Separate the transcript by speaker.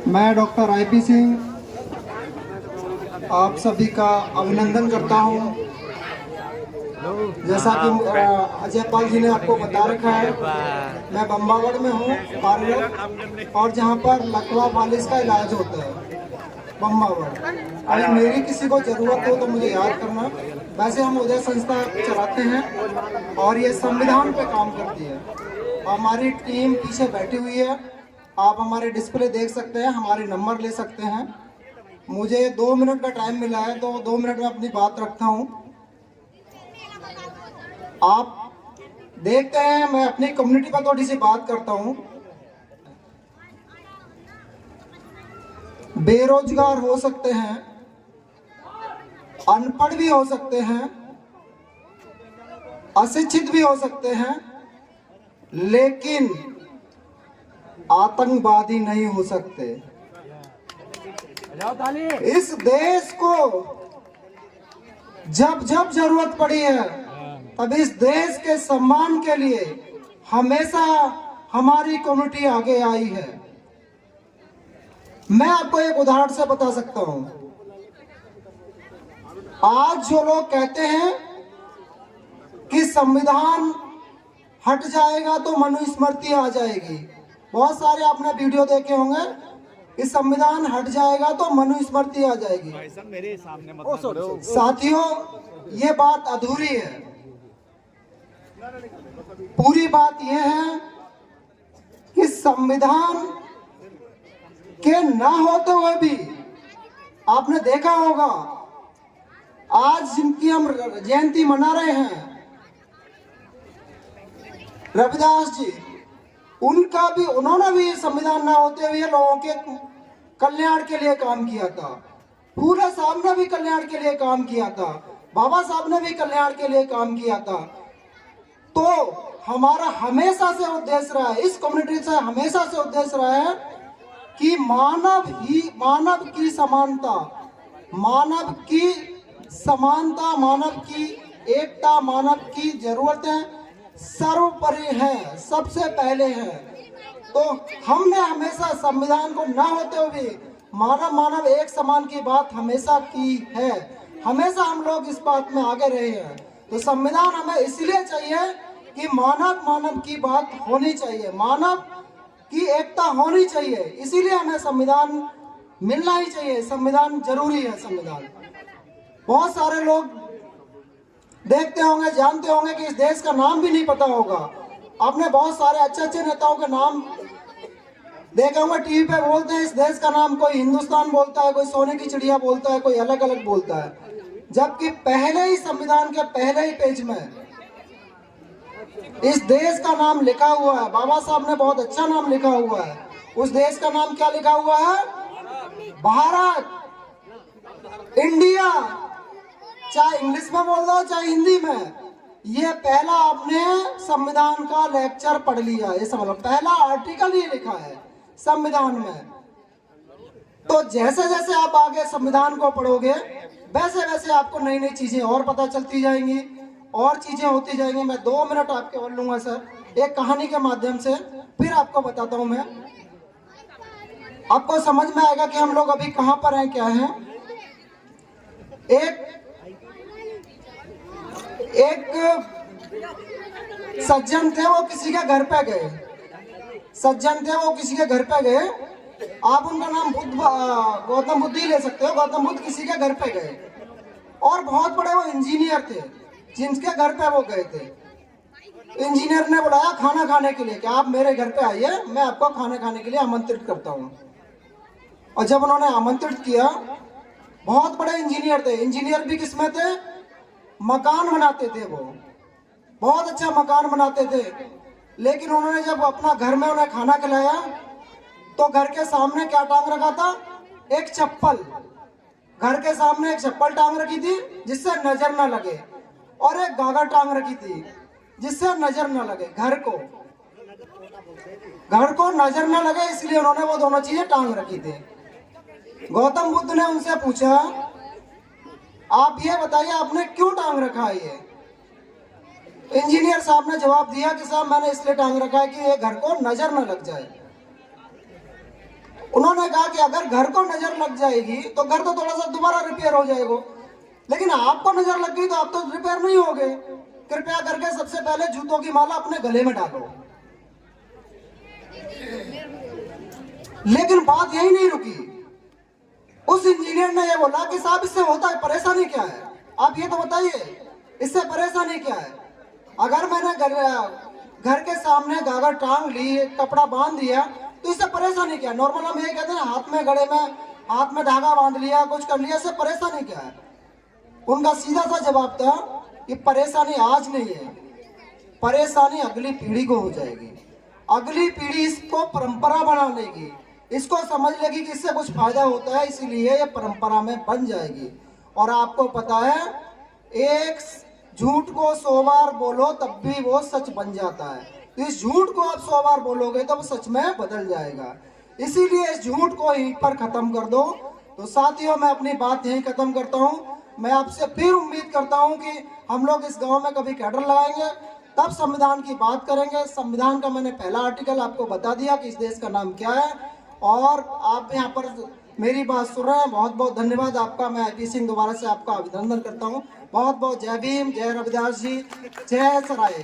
Speaker 1: मैं doctor IP Singh आप सभी का अभिनंदन करता हूं। जैसा कि अजय पाल जी ने आपको बता रखा है, मैं बम्बावड़ में हूं कार्यरत, और जहां पर लकवा फालिस का इलाज होता है बम्बावड़। अगर मेरी किसी को ज़रूरत हो तो मुझे याद करना। वैसे हम उदय संस्था चलाते हैं और ये संविधान पे काम करती है। हमारी टीम पीछे बैठी हुई है, आप हमारे डिस्प्ले देख सकते हैं, हमारे नंबर ले सकते हैं। मुझे 2 मिनट का टाइम मिला है तो 2 मिनट में अपनी बात रखता हूँ। आप देखते हैं, मैं अपनी कम्युनिटी पर थोड़ी सी बात करता हूँ। बेरोजगार हो सकते हैं, अनपढ़ भी हो सकते हैं, अशिक्षित भी हो सकते हैं, लेकिन आतंकवादी नहीं हो सकते। इस देश को जब जब जरूरत पड़ी है तब इस देश के सम्मान के लिए हमेशा हमारी कम्युनिटी आगे आई है। मैं आपको एक उदाहरण से बता सकता हूं। आज जो लोग कहते हैं कि संविधान हट जाएगा तो मनुस्मृति आ जाएगी, बहुत सारे आपने वीडियो देखे होंगे कि संविधान हट जाएगा तो मनुस्मृति आ जाएगी।
Speaker 2: मेरे सामने मत
Speaker 1: साथियों, ये बात अधूरी है। पूरी बात यह है कि संविधान के ना होते हुए भी आपने देखा होगा, आज जिनकी हम जयंती मना रहे हैं, रविदास जी, उन्होंने भी संविधान ना होते हुए लोगों के कल्याण के लिए काम किया था। फूले साहब ने भी कल्याण के लिए काम किया था, बाबा साहब ने भी कल्याण के लिए काम किया था। तो हमारा हमेशा से उद्देश्य रहा है, इस कम्युनिटी से हमेशा से उद्देश्य रहा है कि मानव की समानता, मानव की एकता, मानव की जरूरतें सर्वोपरि है, सबसे पहले है। तो हमने हमेशा संविधान को ना होते हुए मानव एक समान की बात हमेशा की है। हमेशा हम लोग इस बात में आगे रहे हैं। तो संविधान हमें इसलिए चाहिए कि मानव की बात होनी चाहिए, मानव की एकता होनी चाहिए, इसीलिए हमें संविधान मिलना ही चाहिए। संविधान जरूरी है। संविधान बहुत सारे लोग देखते होंगे, जानते होंगे कि इस देश का नाम भी नहीं पता होगा। आपने बहुत सारे अच्छे अच्छे नेताओं के नाम देखे होंगे, टीवी पे बोलते हैं इस देश का नाम, कोई हिंदुस्तान बोलता है, कोई सोने की चिड़िया बोलता है, कोई अलग अलग बोलता है। जबकि पहले ही संविधान के पहले ही पेज में इस देश का नाम लिखा हुआ है। बाबा साहब ने बहुत अच्छा नाम लिखा हुआ है। उस देश का नाम क्या लिखा हुआ है? भारत, इंडिया। चाहे इंग्लिश में बोल दो चाहे हिंदी में, ये पहला आपने संविधान का लेक्चर पढ़ लिया, ये समझ लो, पहला आर्टिकल ये लिखा है संविधान में। तो जैसे जैसे आप आगे संविधान को पढ़ोगे वैसे वैसे आपको नई नई चीजें और पता चलती जाएंगी, और चीजें होती जाएंगी। मैं 2 मिनट आपके और लूंगा सर, एक कहानी के माध्यम से, फिर आपको बताता हूं मैं। आपको समझ में आएगा कि हम लोग अभी कहां पर हैं, क्या है। एक सज्जन थे, वो किसी के घर पे गए। आप उनका नाम गौतम बुद्ध ही ले सकते हो। गौतम बुद्ध किसी के घर पे गए, और बहुत बड़े वो इंजीनियर थे जिनके घर पे वो गए थे। इंजीनियर ने बुलाया खाना खाने के लिए कि आप मेरे घर पे आइए, मैं आपको खाना खाने के लिए आमंत्रित करता हूँ। और जब उन्होंने आमंत्रित किया, बहुत बड़े इंजीनियर थे। इंजीनियर भी किसमें थे? मकान बनाते थे, वो बहुत अच्छा मकान बनाते थे। लेकिन उन्होंने जब अपना घर में उन्हें खाना खिलाया तो घर के सामने क्या टांग रखा था? एक चप्पल। घर के सामने एक चप्पल टांग रखी थी जिससे नजर ना लगे, और एक गागर टांग रखी थी जिससे नजर ना लगे। घर को नजर ना लगे, इसलिए उन्होंने वो दोनों चीजें टांग रखी थी। गौतम बुद्ध ने उनसे पूछा, आप ये बताइए आपने क्यों टांग रखा है ये? इंजीनियर साहब ने जवाब दिया कि साहब मैंने इसलिए टांग रखा है कि ये घर को नजर न लग जाए। उन्होंने कहा कि अगर घर को नजर लग जाएगी तो घर तो थोड़ा सा दोबारा रिपेयर हो जाएगा, लेकिन आपको नजर लग गई तो आप तो रिपेयर नहीं होगे। कृपया करके सबसे पहले जूतों की माला अपने गले में डालो। लेकिन बात यही नहीं रुकी। उस इंजीनियर ने ये बोला कि साहब इससे होता है परेशानी क्या है, आप ये तो बताइए इससे परेशानी क्या है। अगर मैंने घर के सामने गागर टांग ली, कपड़ा बांध दिया, तो इससे परेशानी क्या है। नॉर्मल हम ये कहते हैं हाथ में गले में हाथ में धागा बांध लिया, कुछ कर लिया, इससे परेशानी क्या है। उनका सीधा सा जवाब था कि परेशानी आज नहीं है, परेशानी अगली पीढ़ी को हो जाएगी। अगली पीढ़ी इसको परंपरा बना लेगी, इसको समझ लेगी कि इससे कुछ फायदा होता है, इसीलिए ये परंपरा में बन जाएगी। और आपको पता है, एक झूठ को 100 बार बोलो तब भी वो सच बन जाता है। तो इस झूठ को आप 100 बार बोलोगे तो वो सच में बदल जाएगा। इसीलिए इस झूठ को यहीं पर खत्म कर दो। तो साथियों, मैं अपनी बात यहीं खत्म करता हूँ। मैं आपसे फिर उम्मीद करता हूँ कि हम लोग इस गांव में कभी कैडर लगाएंगे, तब संविधान की बात करेंगे। संविधान का मैंने पहला आर्टिकल आपको बता दिया कि इस देश का नाम क्या है, और आप यहाँ पर मेरी बात सुन रहे हैं। बहुत बहुत धन्यवाद आपका। मैं IP सिंह दोबारा से आपका अभिनंदन करता हूँ। बहुत बहुत जय भीम, जय रविदास जी, जय सराय।